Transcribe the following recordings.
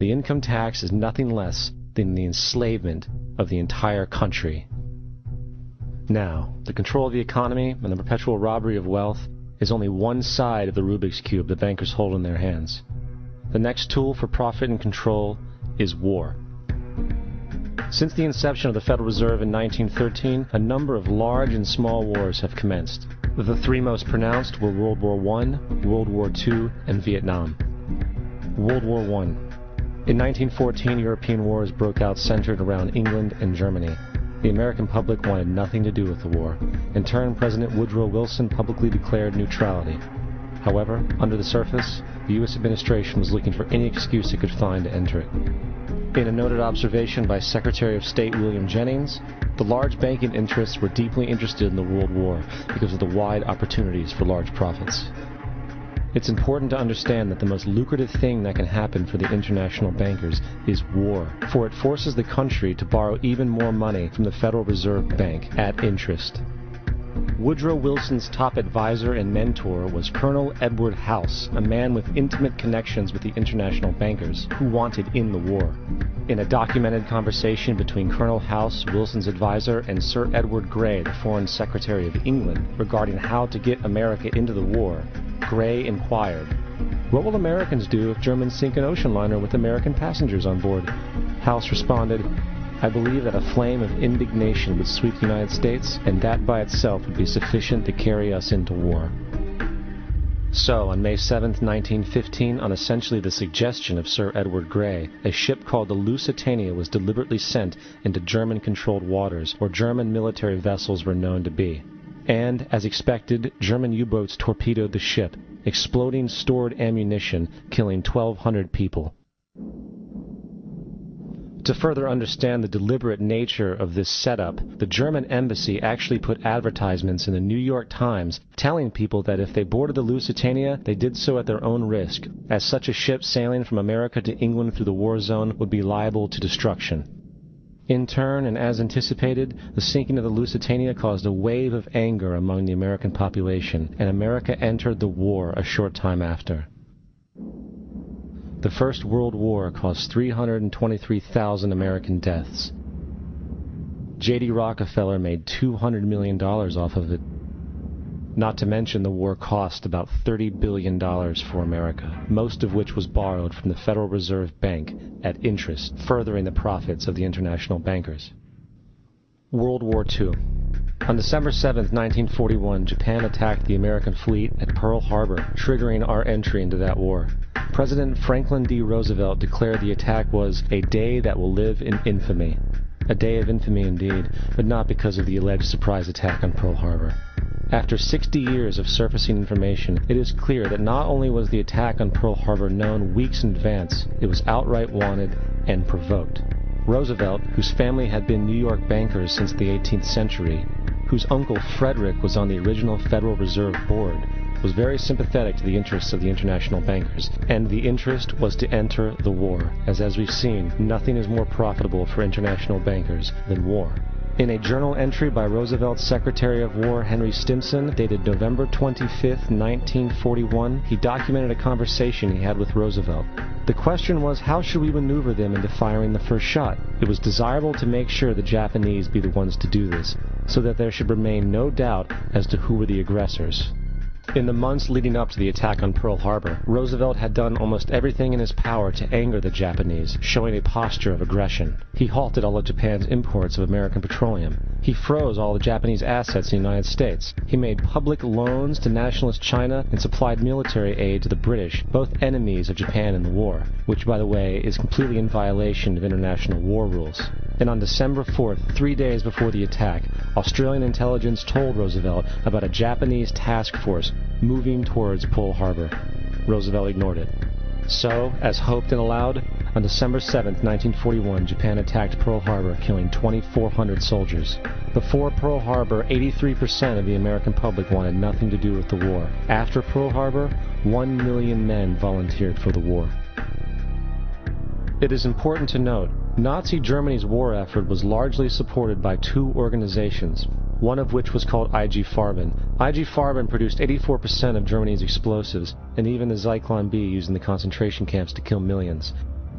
the income tax is nothing less than the enslavement of the entire country. Now, the control of the economy and the perpetual robbery of wealth is only one side of the Rubik's Cube the bankers hold in their hands. The next tool for profit and control is war. Since the inception of the Federal Reserve in 1913, a number of large and small wars have commenced. The three most pronounced were World War I, World War II, and Vietnam. World War I. In 1914, European wars broke out centered around England and Germany. The American public wanted nothing to do with the war. In turn, President Woodrow Wilson publicly declared neutrality. However, under the surface, the U.S. administration was looking for any excuse it could find to enter it. In a noted observation by Secretary of State William Jennings, the large banking interests were deeply interested in the World War because of the wide opportunities for large profits. It's important to understand that the most lucrative thing that can happen for the international bankers is war, for it forces the country to borrow even more money from the Federal Reserve Bank at interest. Woodrow Wilson's top advisor and mentor was Colonel Edward House, a man with intimate connections with the international bankers who wanted in the war. In a documented conversation between Colonel House, Wilson's advisor, and Sir Edward Grey, the Foreign Secretary of England, regarding how to get America into the war, Grey inquired, "What will Americans do if Germans sink an ocean liner with American passengers on board?" House responded, "I believe that a flame of indignation would sweep the United States, and that by itself would be sufficient to carry us into war." So, on May 7, 1915, on essentially the suggestion of Sir Edward Grey, a ship called the Lusitania was deliberately sent into German-controlled waters, where German military vessels were known to be. And, as expected, German U-boats torpedoed the ship, exploding stored ammunition, killing 1,200 people. To further understand the deliberate nature of this setup, the German embassy actually put advertisements in the New York Times telling people that if they boarded the Lusitania, they did so at their own risk, as such a ship sailing from America to England through the war zone would be liable to destruction. In turn, and as anticipated, the sinking of the Lusitania caused a wave of anger among the American population, and America entered the war a short time after. The First World War caused 323,000 American deaths. J.D. Rockefeller made $200 million off of it. Not to mention the war cost about $30 billion for America, most of which was borrowed from the Federal Reserve Bank at interest, furthering the profits of the international bankers. World War II. On December 7, 1941, Japan attacked the American fleet at Pearl Harbor, triggering our entry into that war. President Franklin D. Roosevelt declared the attack was a day that will live in infamy. A day of infamy indeed, but not because of the alleged surprise attack on Pearl Harbor. After 60 years of surfacing information, it is clear that not only was the attack on Pearl Harbor known weeks in advance, it was outright wanted and provoked. Roosevelt, whose family had been New York bankers since the 18th century, whose uncle Frederick was on the original Federal Reserve Board, was very sympathetic to the interests of the international bankers, and the interest was to enter the war, as we've seen, nothing is more profitable for international bankers than war. In a journal entry by Roosevelt's Secretary of War Henry Stimson, dated November 25, 1941, he documented a conversation he had with Roosevelt. The question was, how should we maneuver them into firing the first shot? It was desirable to make sure the Japanese be the ones to do this, so that there should remain no doubt as to who were the aggressors. In the months leading up to the attack on Pearl Harbor, Roosevelt had done almost everything in his power to anger the Japanese, showing a posture of aggression. He halted all of Japan's imports of American petroleum. He froze all the Japanese assets in the United States. He made public loans to nationalist China and supplied military aid to the British, both enemies of Japan in the war, which, by the way, is completely in violation of international war rules. And on December 4th, 3 days before the attack, Australian intelligence told Roosevelt about a Japanese task force moving towards Pearl Harbor. Roosevelt ignored it. So, as hoped and allowed, on December 7, 1941, Japan attacked Pearl Harbor, killing 2,400 soldiers. Before Pearl Harbor, 83% of the American public wanted nothing to do with the war. After Pearl Harbor, 1 million men volunteered for the war. It is important to note, Nazi Germany's war effort was largely supported by two organizations, one of which was called IG Farben. IG Farben produced 84% of Germany's explosives, and even the Zyklon B used in the concentration camps to kill millions.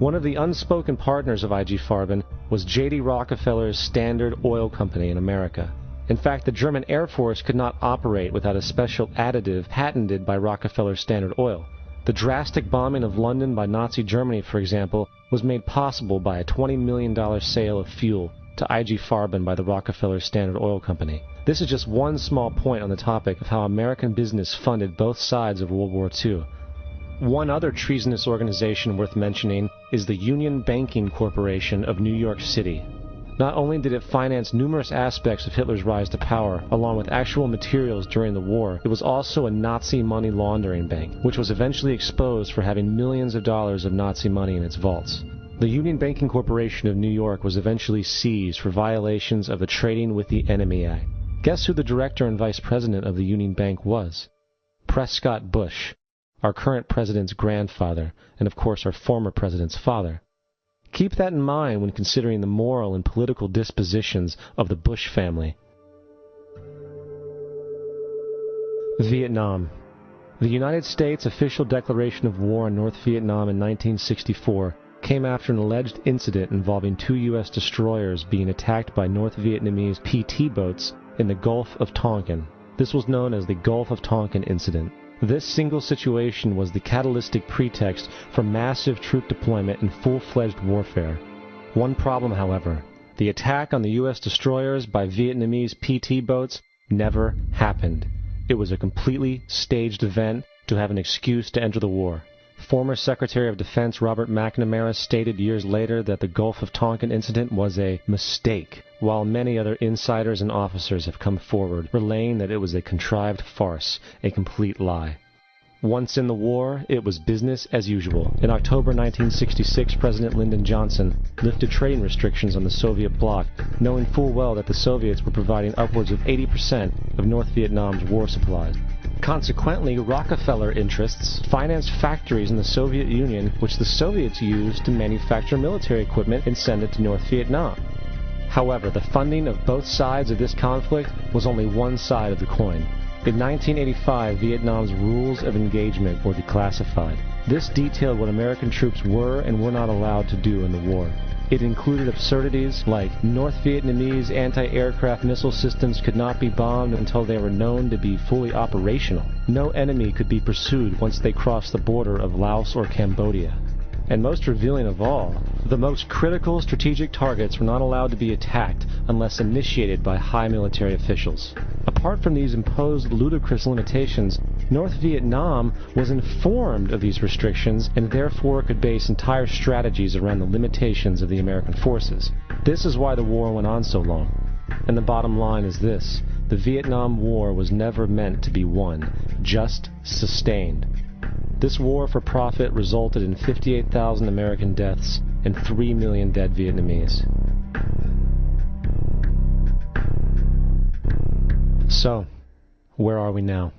One of the unspoken partners of IG Farben was J.D. Rockefeller's Standard Oil Company in America. In fact, the German Air Force could not operate without a special additive patented by Rockefeller's Standard Oil. The drastic bombing of London by Nazi Germany, for example, was made possible by a $20 million sale of fuel to IG Farben by the Rockefeller Standard Oil Company. This is just one small point on the topic of how American business funded both sides of World War II. One other treasonous organization worth mentioning is the Union Banking Corporation of New York City. Not only did it finance numerous aspects of Hitler's rise to power, along with actual materials during the war, it was also a Nazi money laundering bank, which was eventually exposed for having millions of dollars of Nazi money in its vaults. The Union Banking Corporation of New York was eventually seized for violations of the Trading with the Enemy Act. Guess who the director and vice president of the Union Bank was? Prescott Bush, our current president's grandfather, and of course our former president's father. Keep that in mind when considering the moral and political dispositions of the Bush family. Vietnam. The United States' official declaration of war on North Vietnam in 1964 came after an alleged incident involving 2 U.S. destroyers being attacked by North Vietnamese PT boats in the Gulf of Tonkin. This was known as the Gulf of Tonkin Incident. This single situation was the catalytic pretext for massive troop deployment and full-fledged warfare. One problem, however: the attack on the U.S. destroyers by Vietnamese PT boats never happened. It was a completely staged event to have an excuse to enter the war. Former Secretary of Defense Robert McNamara stated years later that the Gulf of Tonkin incident was a mistake, while many other insiders and officers have come forward, relaying that it was a contrived farce, a complete lie. Once in the war, it was business as usual. In October 1966, President Lyndon Johnson lifted trading restrictions on the Soviet bloc, knowing full well that the Soviets were providing upwards of 80% of North Vietnam's war supplies. Consequently, Rockefeller interests financed factories in the Soviet Union, which the Soviets used to manufacture military equipment and send it to North Vietnam. However, the funding of both sides of this conflict was only one side of the coin. In 1985, Vietnam's rules of engagement were declassified. This detailed what American troops were and were not allowed to do in the war. It included absurdities like North Vietnamese anti-aircraft missile systems could not be bombed until they were known to be fully operational. No enemy could be pursued once they crossed the border of Laos or Cambodia. And most revealing of all, the most critical strategic targets were not allowed to be attacked unless initiated by high military officials. Apart from these imposed ludicrous limitations, North Vietnam was informed of these restrictions and therefore could base entire strategies around the limitations of the American forces. This is why the war went on so long. And the bottom line is this: the Vietnam War was never meant to be won, just sustained. This war for profit resulted in 58,000 American deaths and 3 million dead Vietnamese. So, where are we now?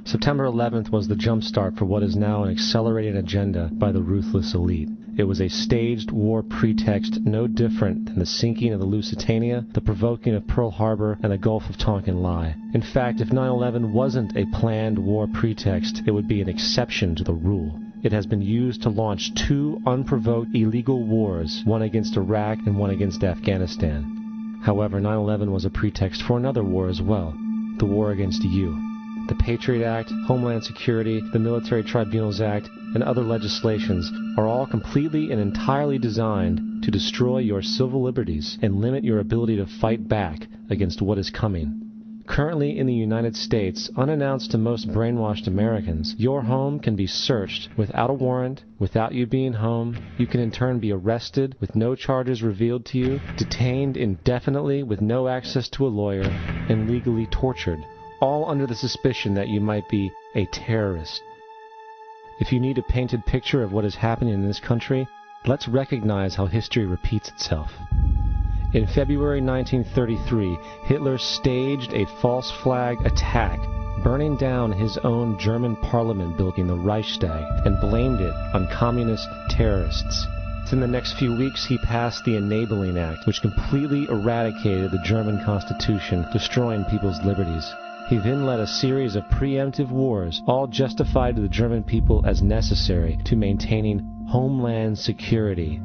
September 11th was the jumpstart for what is now an accelerated agenda by the ruthless elite. It was a staged war pretext no different than the sinking of the Lusitania, the provoking of Pearl Harbor, and the Gulf of Tonkin lie. In fact, if 9/11 wasn't a planned war pretext, it would be an exception to the rule. It has been used to launch 2 unprovoked illegal wars, one against Iraq and one against Afghanistan. However, 9/11 was a pretext for another war as well, the war against you. The Patriot Act, Homeland Security, the Military Tribunals Act, and other legislations are all completely and entirely designed to destroy your civil liberties and limit your ability to fight back against what is coming. Currently in the United States, unannounced to most brainwashed Americans, your home can be searched without a warrant, without you being home. You can in turn be arrested with no charges revealed to you, detained indefinitely with no access to a lawyer, and legally tortured, all under the suspicion that you might be a terrorist. If you need a painted picture of what is happening in this country, let's recognize how history repeats itself. In February 1933, Hitler staged a false flag attack, burning down his own German parliament building, the Reichstag, and blamed it on communist terrorists. In the next few weeks, he passed the Enabling Act, which completely eradicated the German Constitution, destroying people's liberties. He then led a series of preemptive wars, all justified to the German people as necessary to maintaining Homeland Security,